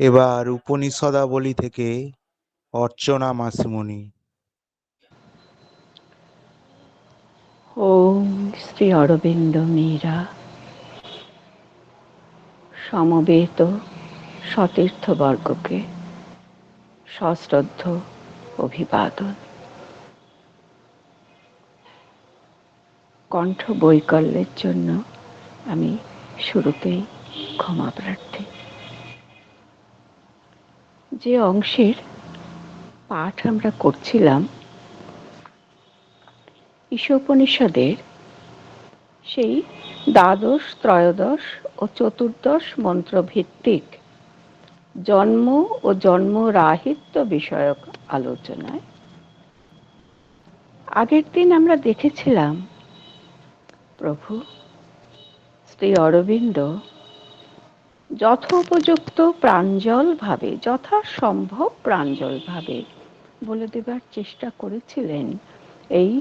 এবার উপনিষদাবলী থেকে অর্চনা মাসিমণি। ওম শ্রী অরবিন্দ মীরা সমবেত সতীর্থবর্গকে সশ্রদ্ধ অভিবাদন। কণ্ঠ বৈকল্যের জন্য আমি শুরুতেই ক্ষমা প্রার্থী। যে অংশের পাঠ আমরা করছিলাম ঈশোপনিষদের সেই দ্বাদশ, ত্রয়োদশ ও চতুর্দশ মন্ত্রভিত্তিক জন্ম ও জন্মরাহিত্য বিষয়ক আলোচনায় আগের দিন আমরা দেখেছিলাম প্রভু শ্রী অরবিন্দ যথোপযুক্ত প্রাঞ্জলভাবে, যথাসম্ভব প্রাঞ্জলভাবে বলে দেবার চেষ্টা করেছিলেন এই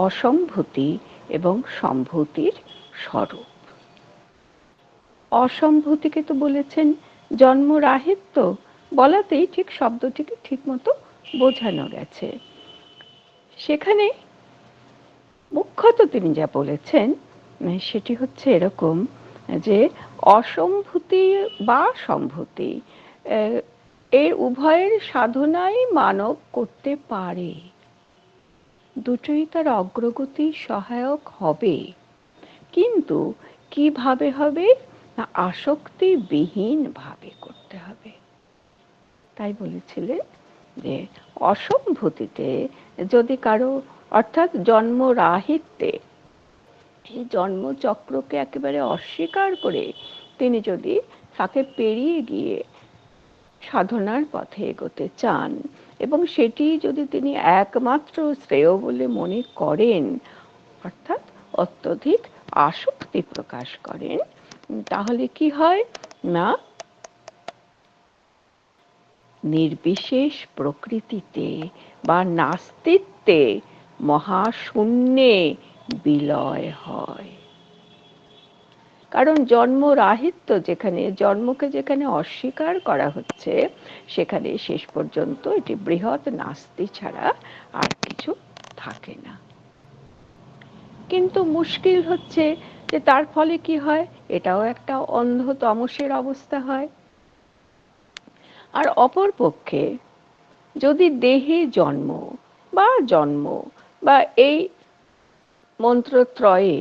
অসম্ভূতি এবং সম্ভূতির স্বরূপ। অসম্ভূতিকে তো বলেছেন জন্মরাহিত্য, বলাতেই ঠিক শব্দটিকে ঠিক মতো বোঝানো গেছে। সেখানে মুখ্যত তিনি যা বলেছেন সেটি হচ্ছে এরকম যে অসম্ভূতি বা সম্ভূতি এর উভয়ের সাধনাই মানব করতে পারে, দুটোই তার অগ্রগতি সহায়ক হবে, কিন্তু কিভাবে হবে না আসক্তিবিহীন ভাবে করতে হবে। তাই বলেছিলেন যে অসম্ভূতিতে যদি কারো, অর্থাৎ জন্মরাহিত্যে এই জন্মচক্রকে একেবারে অস্বীকার করে তিনি যদি তাকে পেরিয়ে গিয়ে সাধনার পথে এগোতে চান এবং সেটি যদি তিনি একমাত্র শ্রেয় বলে মনে করেন, অর্থাৎ অত্যধিক আসক্তি প্রকাশ করেন, তাহলে কি হয় না নির্বিশেষ প্রকৃতিতে বা নাস্তিত্বে মহাশূন্যে বিলয় হয়। কারণ জন্মরাহিত্য যেখানে, জন্মকে যেখানে অস্বীকার করা হচ্ছে, সেখানে শেষ পর্যন্ত এটি বৃহৎ নাস্তি ছাড়া আর কিছু থাকে না। কিন্তু মুশকিল হচ্ছে যে তার ফলে কি হয়, এটাও একটা অন্ধ তমসের অবস্থা হয়। আর অপর পক্ষে যদি দেহে জন্ম বা এই মন্ত্রত্রয়ে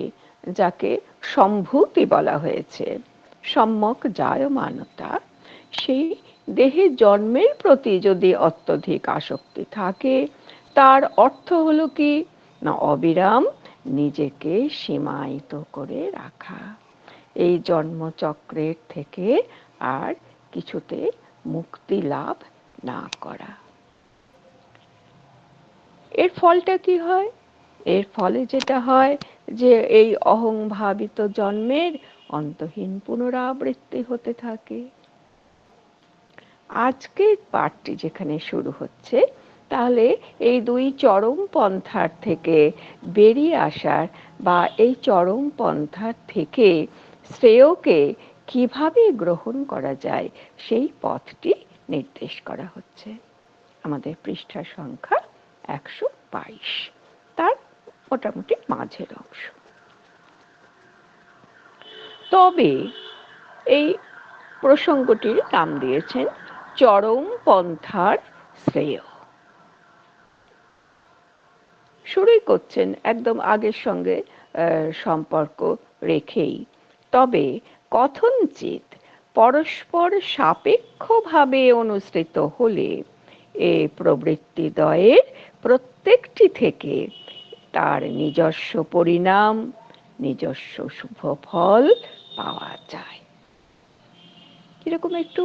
যাকে সম্ভূতি বলা হয়েছে, সম্যক জায়মানতা, সেই দেহে জন্মের প্রতি যদি অত্যধিক আসক্তি থাকে, তার অর্থ হলো কি না অবিরাম নিজেকে সীমায়িত করে রাখা, এই জন্মচক্রের থেকে আর কিছুতে মুক্তি লাভ না করা। এর ফলটা কি হয়? এর ফলে যেটা হয় যে এই অহংভাবিত জন্মের অন্তহীন পুনরাবৃত্তি হতে থাকে। আজকের পাঠটি যেখানে শুরু হচ্ছে, তাহলে এই দুই চরম পন্থার থেকে বেরিয়ে আসার বা এই চরম পন্থার থেকে শ্রেয়কে কিভাবে গ্রহণ করা যায় সেই পথটি নির্দেশ করা হচ্ছে। আমাদের পৃষ্ঠা সংখ্যা 122, তার মোটামুটি মাঝের অংশ। তবে এই প্রসঙ্গটির নাম দিয়েছেন চরম পন্থার শ্রেয়। শুরুই করছেন একদম আগের সঙ্গে সম্পর্ক রেখেই, তবে কথঞ্চিত পরস্পর সাপেক্ষভাবে অনুসৃত হলে এ প্রবৃত্তিদ্বয়ের প্রত্যেকটি থেকে তার নিজস্ব পরিণাম, নিজস্ব শুভ ফল পাওয়া যায়। এরকম একটু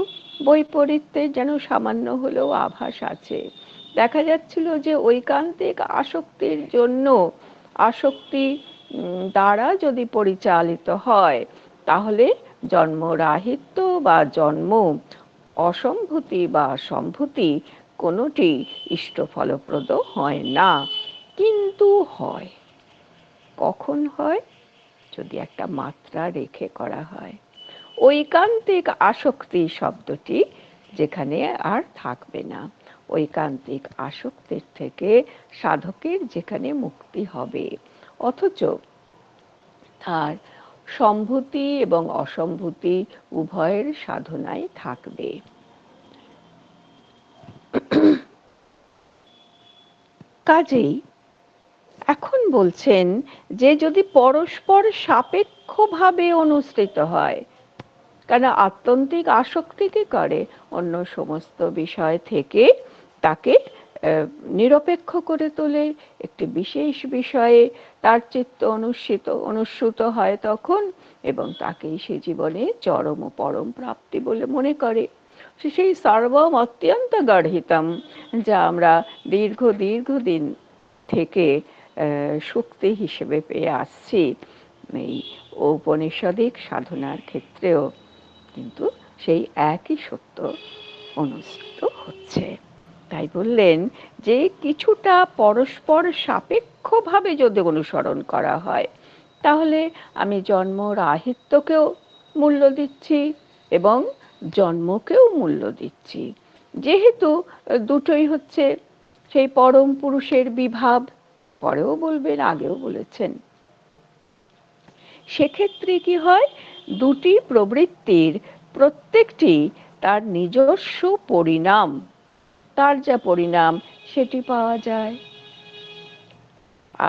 বৈপরীত্যের যেন সামান্য হলেও আভাস আছে। দেখা যাচ্ছিল যে ঐকান্তিক আসক্তির জন্য, আসক্তি দ্বারা যদি পরিচালিত হয়, তাহলে জন্মরাহিত্য বা জন্ম, অসম্ভূতি বা সম্ভূতি কোনোটি ইষ্টফলপ্রদ হয় না। কিন্তু হয়, কখন হয়? যদি একটা মাত্রা রেখে করা হয়। ঐকান্তিক আসক্তি শব্দটি যেখানে আর থাকবে না। ঐকান্তিক আসক্তির থেকে সাধকের যেখানে মুক্তি হবে, অথচ তার সম্ভূতি এবং অসম্ভূতি উভয়ের সাধনায় থাকবে। কাজেই এখন বলছেন যে যদি পরস্পর সাপেক্ষভাবে অনুসৃত হয়, কেন আত্যন্তিক আসক্তি কি করে, অন্য সমস্ত বিষয় থেকে তাকে নিরপেক্ষ করে তোলে, একটি বিশেষ বিষয়ে তার চিত্ত অনুস্যুত হয় তখন, এবং তাকেই সে জীবনে চরম ও পরম প্রাপ্তি বলে মনে করে। সেই সর্বম অত্যন্ত গর্হিতম, যা আমরা দীর্ঘদিন থেকে শক্তি হিসেবে পেয়ে আসছি, এই ঔপনিষদিক সাধনার ক্ষেত্রেও কিন্তু সেই একই সত্য অনুষ্ঠিত হচ্ছে। তাই বললেন যে কিছুটা পরস্পর সাপেক্ষভাবে যদি অনুসরণ করা হয়, তাহলে আমি জন্ম রাহিত্যকেও মূল্য দিচ্ছি এবং জন্মকেও মূল্য দিচ্ছি, যেহেতু দুটোই হচ্ছে সেই পরম পুরুষের বিভাব। পরেও বলবেন, আগেও বলেছেন। সেক্ষেত্রে কি হয়, দুটি প্রবৃত্তির প্রত্যেকটি তার নিজস্ব পরিণাম, তার যা পরিণাম সেটি পাওয়া যায়।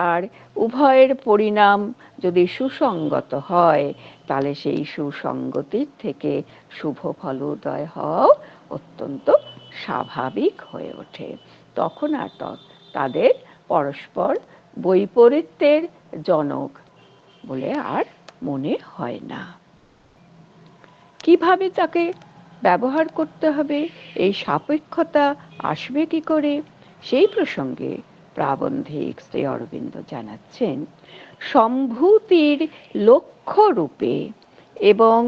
আর উভয়ের পরিণাম যদি সুসঙ্গত হয়, তাহলে সেই সুসঙ্গতির থেকে শুভ ফলোদয় হওয়াও অত্যন্ত স্বাভাবিক হয়ে ওঠে। তখন আর তাদের পরস্পর বৈপরীত্যের জনক বলে আর মনে হয় না। কিভাবে তাকে ব্যবহার করতে হবে, এই সাপেক্ষতা আসবে কি করে, সেই প্রসঙ্গে প্রাবন্ধিক শ্রী অরবিন্দ জানাচ্ছেন, সম্ভূতির লক্ষ্য রূপে এবং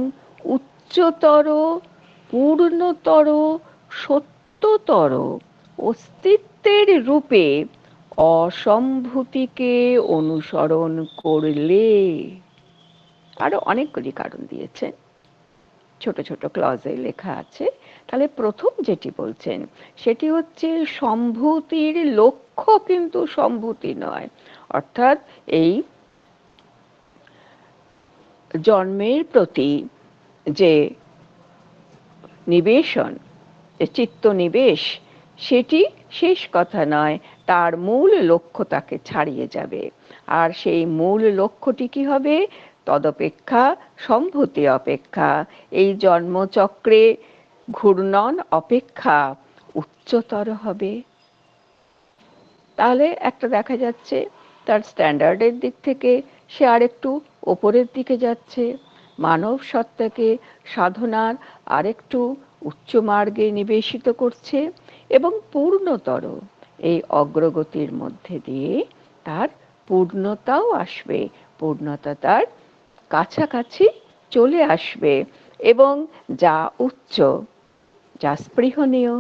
উচ্চতর, পূর্ণতর, সত্যতর অস্তিত্বের রূপে অসম্ভূতিকে অনুসরণ করলে, আরো অনেকগুলি কারণ দিয়েছেন, ছোট ছোট ক্লজে লেখা আছে। তাহলে প্রথম যেটি বলছেন সেটি হচ্ছে সম্ভূতির লক্ষ্য কিন্তু সম্ভূতি নয়, অর্থাৎ এই জন্মের প্রতি যে নিবেশন, যে চিত্ত নিবেশ, সেটি শেষ কথা নয়, তার মূল লক্ষ্য তাকে ছাড়িয়ে যাবে। আর সেই মূল লক্ষ্যটি কি হবে, তদপেক্ষা সম্ভূতি অপেক্ষা এই জন্মচক্রে ঘূর্ণন অপেক্ষা উচ্চতর হবে। তাহলে একটা দেখা যাচ্ছে তার স্ট্যান্ডার্ডের দিক থেকে সে আরেকটু ওপরের দিকে যাচ্ছে, মানব সত্তাকে সাধনার আরেকটু উচ্চ মার্গে নিবেশিত করছে, এবং পূর্ণতর এই অগ্রগতির মধ্যে দিয়ে তার পূর্ণতাও আসবে, পূর্ণতা তার কাছাকাছি চলে আসবে, এবং যা উচ্চ, যা স্পৃহনীয়,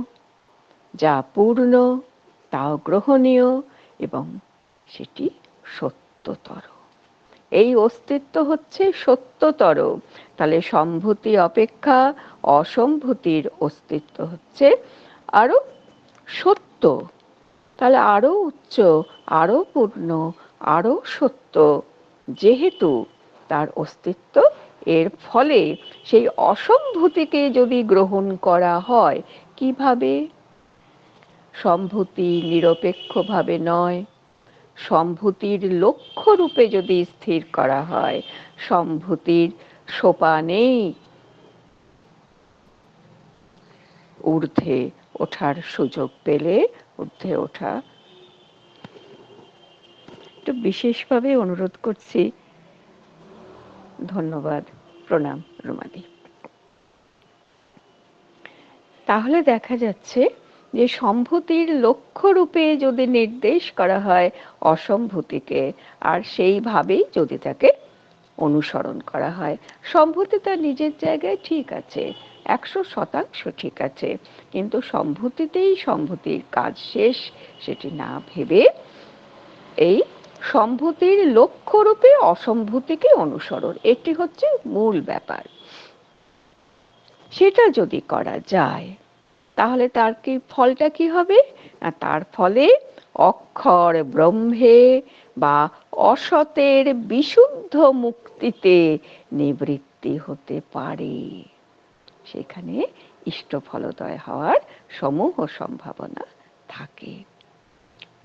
যা পূর্ণ, তাও গ্রহণীয়, এবং সেটি সত্যতর। এই অস্তিত্ব হচ্ছে সত্যতর। তাহলে সম্ভূতি অপেক্ষা অসম্ভূতির অস্তিত্ব হচ্ছে আরো সত্য, তাহলে আরো উচ্চ, আরো পূর্ণ, আরো সত্য। যেহেতু তার অস্তিত্ব, এর ফলে সেই অসম্ভূতিকে যদি গ্রহণ করা হয়, কিভাবে, সম্ভূতি নিরপেক্ষভাবে নয়, সম্ভূতির লক্ষ্য রূপে যদি স্থির করা হয়, সম্ভূতির সোপানেই ঊর্ধ্বে ওঠার সুযোগ পেলে ঊর্ধ্বে ওঠা। একটু বিশেষভাবে অনুরোধ করছি। ধন্যবাদ, প্রণাম রুমাদি। তাহলে দেখা যাচ্ছে যে সম্ভূতির লক্ষ্য রূপে যদি নির্দেশ করা হয় অসম্ভূতিকে, আর সেইভাবেই যদি তাকে অনুসরণ করা হয়, সম্ভূতি তার নিজের জায়গায় ঠিক আছে, 100% ঠিক আছে, কিন্তু সম্ভূতিতেই সম্ভূতির কাজ শেষ, সেটি না ভেবে এই সম্ভূতির লক্ষ্য রূপে অসম্ভূতিকে অনুসরণ, এটি হচ্ছে মূল ব্যাপার। সেটা যদি করা যায়, তাহলে তার কি ফলটা কি হবে? না, তার ফলে অক্ষর ব্রহ্মে বা অসতের বিশুদ্ধ মুক্তিতে নিবৃত্তি হতে পারে। সেখানে ইষ্টফলদয় হওয়ার সমূহ সম্ভাবনা থাকে।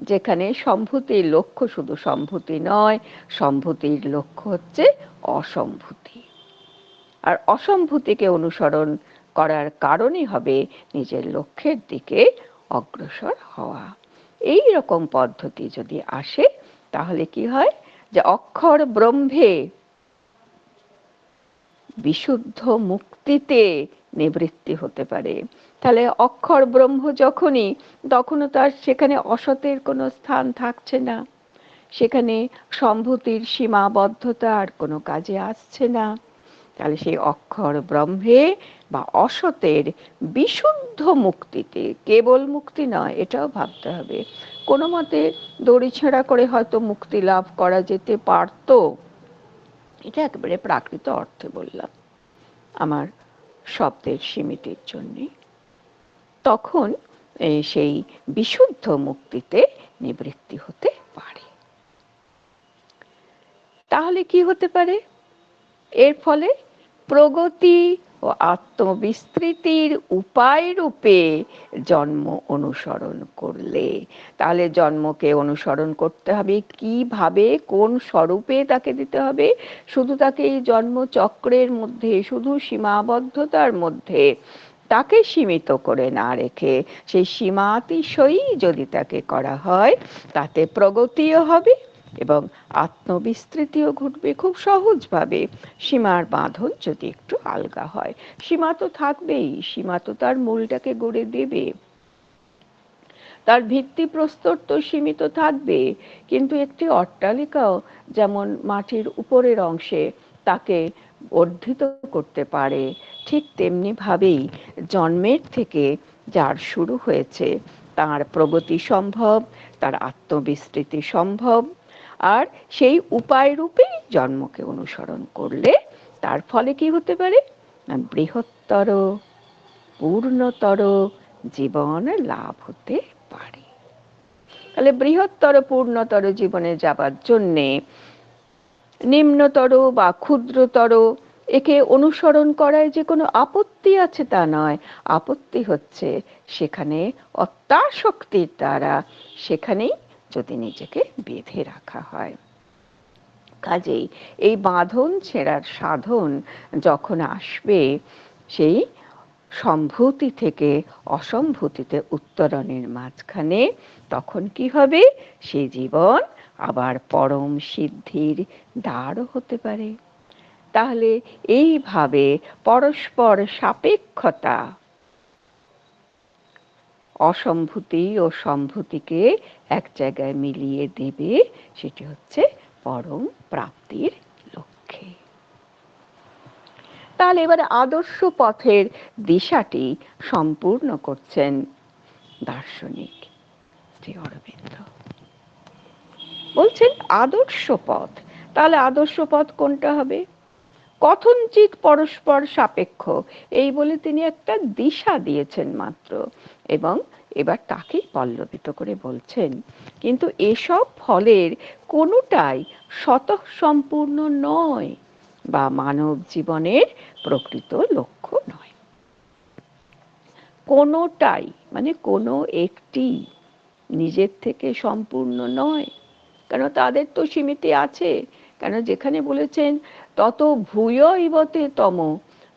যেখানে সম্ভূতির লক্ষ্য শুধু সম্ভূতি নয়, সম্ভূতির লক্ষ্য হচ্ছে অসম্ভূতি। আর অসম্ভূতিকে অনুসরণ করার কারণই হবে নিজের লক্ষ্যের দিকে অগ্রসর হওয়া। এই রকম পদ্ধতি যদি আসে তাহলে কি হয়, যে অক্ষর ব্রহ্মে বিশুদ্ধ মুক্তিতে নিবৃত্তি হতে পারে। তাহলে অক্ষর ব্রহ্ম যখনই, তখনও তার সেখানে অসতের কোনো স্থান থাকছে না, সেখানে সম্ভূতির সীমাবদ্ধতা আর কোনো কাজে আসছে না। তাহলে সেই অক্ষর ব্রহ্মে বা অসতের বিশুদ্ধ মুক্তিতে, কেবল মুক্তি নয়, এটাও ভাবতে হবে, কোনো মতে দড়ি ছেঁড়া করে হয়তো মুক্তি লাভ করা যেতে পারত, এটা একেবারে প্রাকৃত অর্থে বললাম আমার শব্দের সীমিতির জন্যে, তখন সেই বিশুদ্ধ মুক্তিতে নিবৃত্তি হতে পারে। তাহলে কি হতে পারে এর ফলে? প্রগতি ও আত্মবিস্তৃতির উপায় রূপে জন্ম অনুসরণ করলে, তাহলে জন্মকে অনুসরণ করতে হবে কিভাবে, কোন স্বরূপে তাকে দিতে হবে? শুধু তাকে এই জন্মচক্রের মধ্যে, শুধু সীমাবদ্ধতার মধ্যে তাকে সীমিত করে না রেখে সেই সীমাতিশয়ী যদি তাকে করা হয়, তাতে প্রগতিও হবে এবং আত্মবিস্তৃতিও ঘটবে খুব সহজভাবে। সীমার বাঁধন যদি একটু আলগা হয়, সীমা তো থাকবেই, সীমা তো তার মূলটাকে গড়ে দেবে, তার ভিত্তিপ্রস্তর তো সীমিত থাকবে। কিন্তু একটি অট্টালিকাও যেমন মাটির উপরের অংশে তাকে বর্ধিত করতে পারে, ঠিক তেমনি ভাবেই জন্মের থেকে যার শুরু হয়েছে তার প্রগতি সম্ভব, তার আত্মবিস্তৃতি সম্ভব। আর সেই উপায় রূপেই জন্মকে অনুসরণ করলে তার ফলে কি হতে পারে? বৃহত্তর, পূর্ণতর জীবন লাভ হতে পারে। তাহলে বৃহত্তর পূর্ণতর জীবনে যাবার জন্যে নিম্নতর বা ক্ষুদ্রতর একে অনুসরণ করায় যে কোনো আপত্তি আছে তা নয়। আপত্তি হচ্ছে সেখানে অত্যাসক্তির দ্বারা সেখানেই যদি নিজেকে বেঁধে রাখা হয়। কাজেই এই বাঁধন ছেঁড়ার সাধন যখন আসবে, সেই সম্ভূতি থেকে অসম্ভূতিতে উত্তরণের মাঝখানে, তখন কি হবে? সেই জীবন আবার পরম সিদ্ধির দ্বারও হতে পারে। তাহলে এইভাবে পরস্পর সাপেক্ষতা, অসম্ভূতি ও সম্ভূতিকে এক জায়গায় মিলিয়ে দেবে, সেটি হচ্ছে পরম প্রাপ্তির লক্ষ্যে। তাহলে এবারে আদর্শ পথের দিশাটি সম্পূর্ণ করছেন দার্শনিক শ্রী অরবিন্দ। বলছেন আদর্শ পথ। তাহলে আদর্শ পথ কোনটা হবে? কথঞ্চিত পরস্পর সাপেক্ষ, এই বলে তিনি একটা দিশা দিয়েছেন মাত্র, এবং এবার তাকেই পল্লবিত করে বলছেন, কিন্তু এসব ফলের কোনোটাই স্বতঃসম্পূর্ণ নয় বা মানব জীবনের প্রকৃত লক্ষ্য নয়। কোনোটাই মানে কোনো একটি নিজের থেকে সম্পূর্ণ নয়, কেন তাদের তো সীমিতি আছে। কেন যেখানে বলেছেন তত ভূয় ইবতে তম,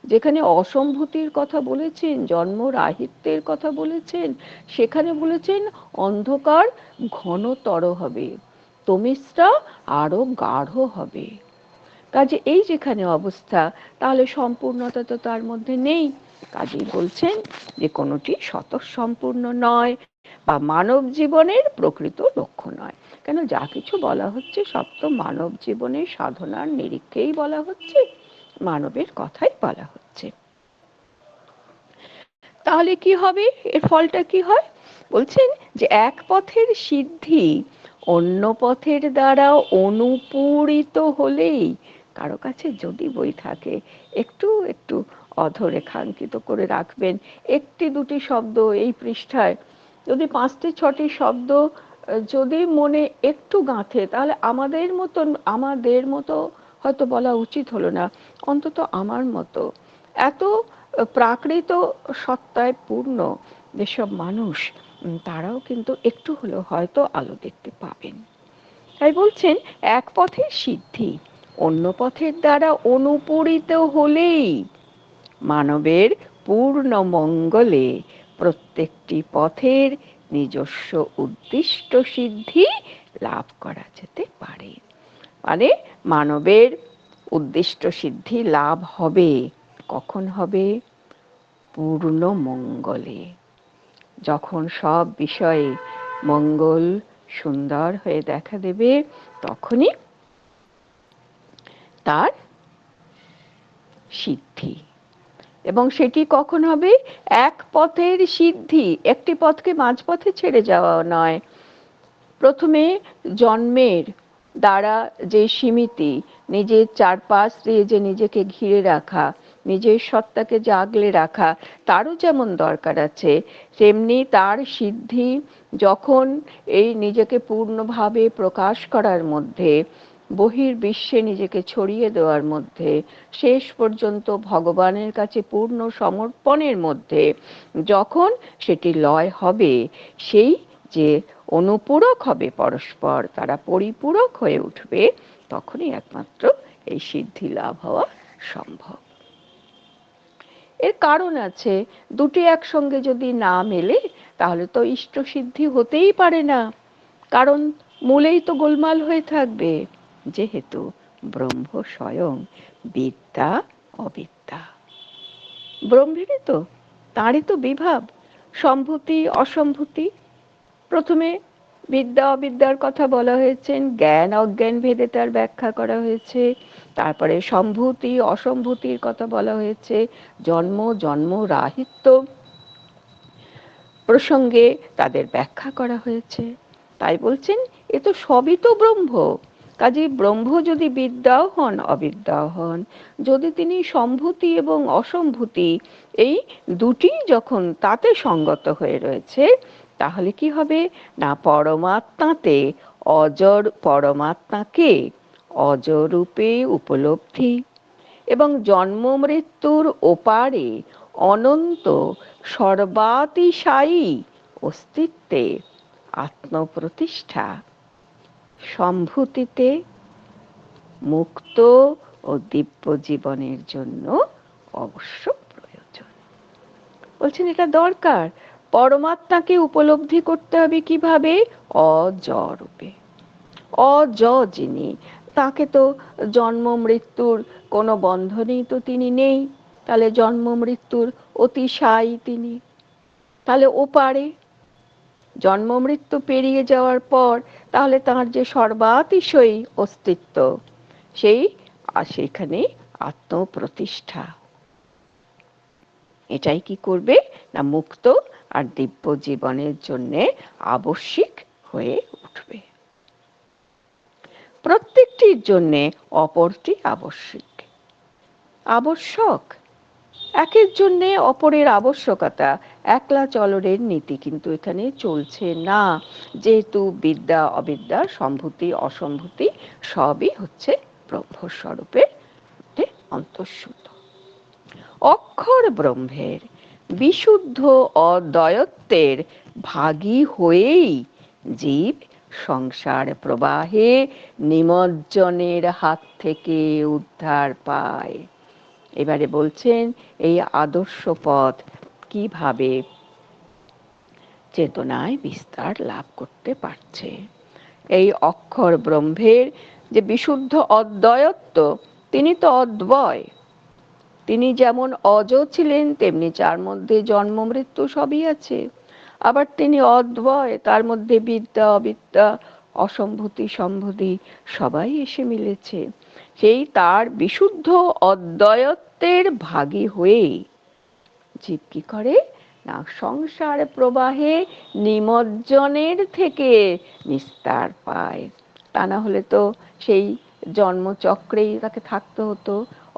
যেখানে অসম্ভূতির কথা বলেছেন, জন্ম রাহিত্যের কথা বলেছেন, সেখানে বলেছেন অন্ধকার ঘনতর হবে, তমিস্রা আরো গাঢ় হবে। কাজে এই যেখানে অবস্থা, তাহলে সম্পূর্ণতা তো তার মধ্যে নেই। কাজেই বলছেন যে কোনোটি স্বতঃসম্পূর্ণ নয় বা মানব জীবনের প্রকৃত লক্ষ্য নয়। কেন যা কিছু বলা হচ্ছে সব তো মানব জীবনের সাধনার নিরীক্ষেই বলা হচ্ছে, মানবের কথাই বলা হচ্ছে। তাহলে কি হবে? এর ফলটা কি হয়? বলছেন যে এক পথের সিদ্ধি অন্য পথের দ্বারা অনুপূরিত হলেই, কারো কাছে যদি বই থাকে একটু একটু অধরেখাঙ্কিত করে রাখবেন। একটি দুটি শব্দ এই পৃষ্ঠায় যদি 5টি 6টি শব্দ যদি মনে একটু গাঁথে, তাহলে আমাদের মতো হয়তো বলা উচিত হলো না, অন্তত আমার মতো এত প্রাকৃত সত্তায় পূর্ণ যেসব মানুষ, তারাও কিন্তু একটু হলেও হয়তো আলো দেখতে পাবেন। তাই বলছেন, এক পথের সিদ্ধি অন্য পথের দ্বারা অনুপূরিত হলেই মানবের পূর্ণ মঙ্গলে প্রত্যেকটি পথের নিজস্ব উদ্দিষ্ট সিদ্ধি লাভ করা যেতে পারে। মানে মানবের উদ্দিষ্ট সিদ্ধি লাভ হবে কখন হবে? পূর্ণ মঙ্গলে, যখন সব বিষয়ে মঙ্গল সুন্দর হয়ে দেখা দেবে, তখনই তার সিদ্ধি। এবং সেটি কখন হবে? এক পথের সিদ্ধি, একটি পথকে মাঝপথে ছেড়ে যাওয়া নয়। প্রথমে জন্মের দ্বারা যে সীমিতি, নিজের চারপাশ দিয়ে যে নিজেকে ঘিরে রাখা, নিজের সত্তাকে জাগলে রাখা, তারও যেমন দরকার আছে, তেমনি তার সিদ্ধি যখন এই নিজেকে পূর্ণভাবে প্রকাশ করার মধ্যে, বহির্বিশ্বে নিজেকে ছড়িয়ে দেওয়ার মধ্যে, শেষ পর্যন্ত ভগবানের কাছে পূর্ণ সমর্পণের মধ্যে যখন সেটি লয় হবে, সেই যে অনুপূরক হবে পরস্পর, তারা পরিপূরক হয়ে উঠবে, তখনই একমাত্র এই সিদ্ধি লাভ হওয়া সম্ভব। এর কারণ আছে, দুটি একসঙ্গে যদি না মেলে তাহলে তো ইষ্ট সিদ্ধি হতেই পারে না, কারণ মূলেই তো গোলমাল হয়ে থাকবে। যেহেতু ব্রহ্ম স্বয়ং বিদ্যা অবিদ্যা, ব্রহ্মেরই তো, তারই তো বিভাব, সম্ভূতি অসম্ভূতি। প্রথমে বিদ্যা অবিদ্যার কথা বলা হয়েছে, জ্ঞান অজ্ঞান ভেদে তার ব্যাখ্যা করা হয়েছে, তারপরে সম্ভূতি অসম্ভূতির কথা বলা হয়েছে, জন্ম জন্ম রাহিত্য প্রসঙ্গে তাদের ব্যাখ্যা করা হয়েছে। তাই বলছেন, এ তো সবই তো ব্রহ্ম। কাজেই ব্রহ্ম যদি বিদ্যাও হন অবিদ্যাও হন, যদি তিনি সম্ভূতি এবং অসম্ভূতি এই দুটি যখন তাতে সঙ্গত হয়ে রয়েছে, তাহলে কি হবে না, পরমাত্মাতে অজর, পরমাত্মাকে অজরূপে উপলব্ধি এবং জন্ম মৃত্যুর ওপারে অনন্ত সর্বাতিশায়ী অস্তিত্বে আত্মপ্রতিষ্ঠা, সম্ভূতিতে মুক্ত ও দিব্য জীবনের জন্য অবশ্য প্রয়োজন। বলছেন এটা দরকার। পরমাত্মাকে উপলব্ধি করতে হবে কিভাবে? অজরূপে। অজ যিনি, তাকে তো জন্ম মৃত্যুর কোনো বন্ধনেই তো তিনি নেই, তাহলে জন্ম মৃত্যুর অতিশায়ী তিনি, তাহলে ওপারে জন্ম মৃত্যু পেরিয়ে যাওয়ার পর তাহলে তার যে সর্বাতিশয়ী অস্তিত্ব, সেই সেখানে আত্মপ্রতিষ্ঠা, এটাই কি করবে না, মুক্ত আর দিব্য জীবনের জন্য আবশ্যিক হয়ে উঠবে। প্রত্যেকটির জন্য অপরটি আবশ্যিক, আবশ্যক। একের জন্য অপরের আবশ্যকতা, একলা চলরের নীতি কিন্তু এখানে চলছে না, যেহেতু বিদ্যা অবিদ্যা সম্ভূতি অসম্ভূতি সবই হচ্ছে ব্রহ্মস্বরূপের অন্তঃসূত। অক্ষর ব্রহ্মের বিশুদ্ধ অদ্বয়ত্বের ভাগী হয়েই জীব সংসার প্রবাহে নিমজ্জনের হাত থেকে উদ্ধার পায়। এবারে বলছেন এই আদর্শ পথ কিভাবে চেতনায় বিস্তার লাভ করতে পারছে। এই অক্ষর ব্রহ্মের যে বিশুদ্ধ অদ্বয়ত্ব, তিনি তো অদ্বয়, তিনি যেমন অজ ছিলেন তেমনি যার মধ্যে জন্ম মৃত্যু সবই আছে, আবার তিনি অদ্বয়, তার মধ্যে বিদ্যা অবিদ্যা অসম্ভূতি সম্ভূতি সবাই এসে মিলেছে। সেই তার বিশুদ্ধ অদ্বয়ত্বের ভাগী হয়ে জীব কি করে না, সংসার প্রবাহে নিমজ্জনের থেকে নিস্তার পায়। তা না হলে তো সেই জন্মচক্রেই তাকে থাকতে হতো,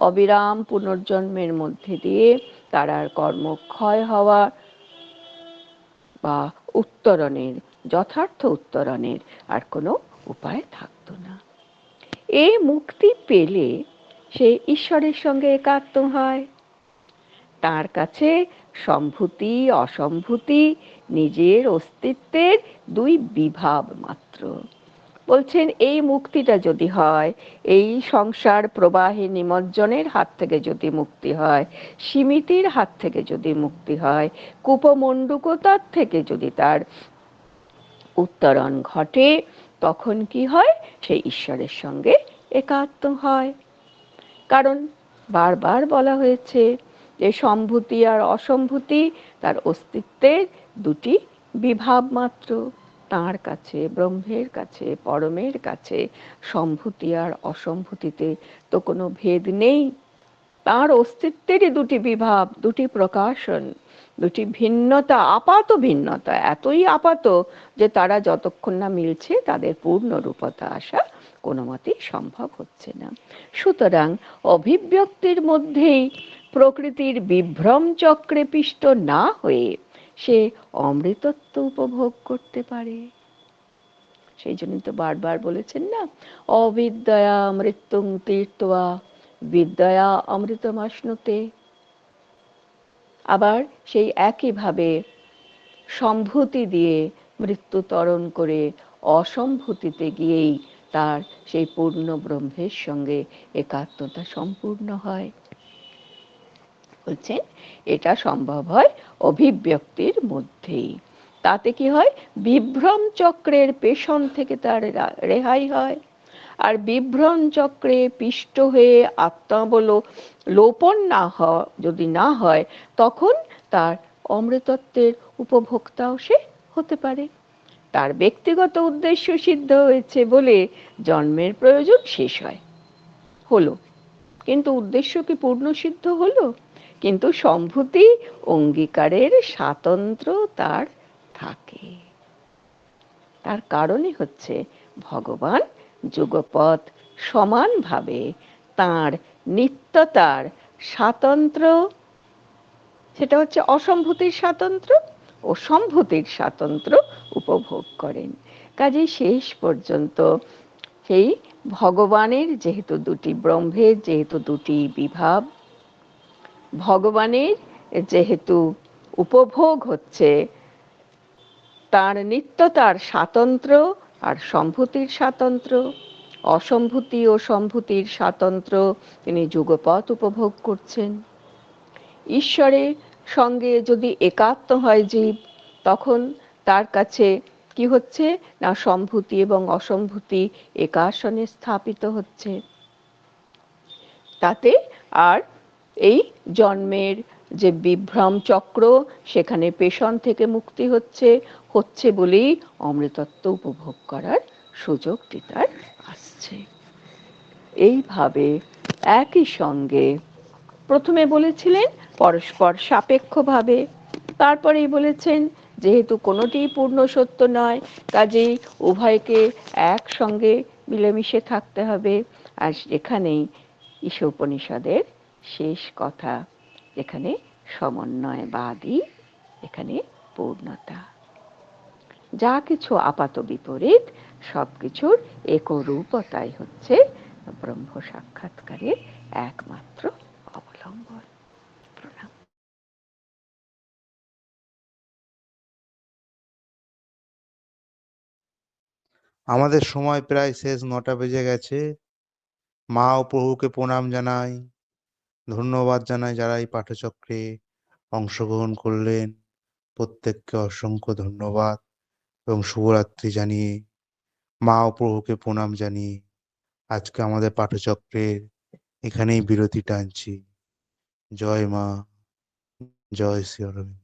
অবিরাম পুনর্জন্মের মধ্যে দিয়ে তার আর কর্মক্ষয় হওয়া বা উত্তরণের, যথার্থ উত্তরণের আর কোনো উপায় থাকতো না। এই মুক্তি পেলে সে ঈশ্বরের সঙ্গে একাত্ম হয়। তার কাছে সম্ভূতি অসম্ভূতি নিজের অস্তিত্বের দুই বিভাব মাত্র। বলছেন এই মুক্তিটা যদি হয়, এই সংসার প্রবাহে নিমজ্জনের হাত থেকে যদি মুক্তি হয়, সীমিতির হাত থেকে যদি মুক্তি হয়, কূপমণ্ডূকতার থেকে যদি তার উত্তরণ ঘটে, তখন কি হয়? সে ঈশ্বরের সঙ্গে একাত্ম হয়। কারণ বারবার বলা হয়েছে যে সম্ভূতি আর অসম্ভূতি তার অস্তিত্বের দুটি বিভাব মাত্র। তাঁর কাছে, ব্রহ্মের কাছে, পরমের কাছে সম্ভূতি আর অসম্ভূতিতে তো কোনো ভেদ নেই। তাঁর অস্তিত্বেরই দুটি বিভাব, দুটি প্রকাশন, দুটি ভিন্নতা, আপাত ভিন্নতা, এতই আপাত যে তারা যতক্ষণ না মিলছে তাদের পূর্ণ রূপতা আসা কোনো মতেই সম্ভব হচ্ছে না। সুতরাং অভিব্যক্তির মধ্যেই প্রকৃতির বিভ্রম চক্রে পিষ্ট না হয়ে সে অমৃতত্ব উপভোগ করতে পারে। সেই জন্য তো বারবার বলেছেন না, অবিদ্যয়া মৃত্যুং তীর্থয়া বিদ্যয়া অমৃতমাশ্নুতে। আবার সেই একইভাবে সম্ভূতি দিয়ে মৃত্যু তরণ করে অসম্ভূতিতে গিয়েই তার সেই পূর্ণ ব্রহ্মের সঙ্গে একাত্মতা সম্পূর্ণ হয়। বলছেন এটা সম্ভব হয় অভিব্যক্তির মধ্যেই। তাতে কি হয়? বিভ্রম চক্রের পেছন থেকে তার রেহাই হয়। আর বিভ্রম চক্রে পিষ্ট হয়ে আত্মাবলোপন যদি না হয়, তখন তার অমৃতত্বের উপভোক্তাও সে হতে পারে। তার ব্যক্তিগত উদ্দেশ্য সিদ্ধ হয়েছে বলে জন্মের প্রয়োজন শেষ হয়, হলো। কিন্তু উদ্দেশ্য কি পূর্ণ সিদ্ধ হলো? কিন্তু সম্ভূতি অঙ্গীকারের স্বাতন্ত্র্য তার থাকে। তার কারণই হচ্ছে ভগবান যুগপৎ সমানভাবে তাঁর নিত্যতার স্বাতন্ত্র্য, সেটা হচ্ছে অসম্ভূতির স্বাতন্ত্র্য ও সম্ভূতির স্বাতন্ত্র্য উপভোগ করেন। কাজেই শেষ পর্যন্ত সেই ভগবানের যেহেতু দুটি, ব্রহ্মের যেহেতু দুটি বিভাব, ভগবানের যেহেতু উপভোগ হচ্ছে তার নিত্যতার স্বাতন্ত্র্য আর সম্ভূতির স্বাতন্ত্র্য, অসম্ভূতি ও সম্ভূতির স্বাতন্ত্র্য তিনি যুগপৎ উপভোগ করছেন। ঈশ্বরের সঙ্গে যদি একাত্ম হয় জীব, তখন তার কাছে কি হচ্ছে না, সম্ভূতি এবং অসম্ভূতি একাসনে স্থাপিত হচ্ছে। তাতে আর এই জন্মের যে বিভ্রম চক্র, সেখানে পেছন থেকে মুক্তি হচ্ছে বলেই অমৃতত্ব উপভোগ করার সুযোগটি তার আসছে। এইভাবে একই সঙ্গে প্রথমে বলেছিলেন পরস্পর সাপেক্ষভাবে, তারপরেই বলেছেন যেহেতু কোনোটিই পূর্ণ সত্য নয়, কাজেই উভয়কে একসঙ্গে মিলেমিশে থাকতে হবে। আর এখানেই ঈশোপনিষদের শেষ কথা, এখানে সমন্বয়বাদী, এখানে পূর্ণতা। যা কিছু আপাত বিপরীত, সবকিছুর একরূপতাই হচ্ছে ব্রহ্ম সাক্ষাৎকারের একমাত্র অবলম্বন। প্রণাম। আমাদের সময় প্রায় শেষ, 9টা বেজে গেছে। মা ও প্রভুকে প্রণাম জানাই, ধন্যবাদ জানাই যারা এই পাঠচক্রে অংশগ্রহণ করলেন। প্রত্যেককে অসংখ্য ধন্যবাদ এবং শুভরাত্রি জানিয়ে, মা ও প্রভুকে প্রণাম জানিয়ে আজকে আমাদের পাঠচক্রের এখানেই বিরতি টানছি। জয় মা, জয় শ্রী অরবিন্দ।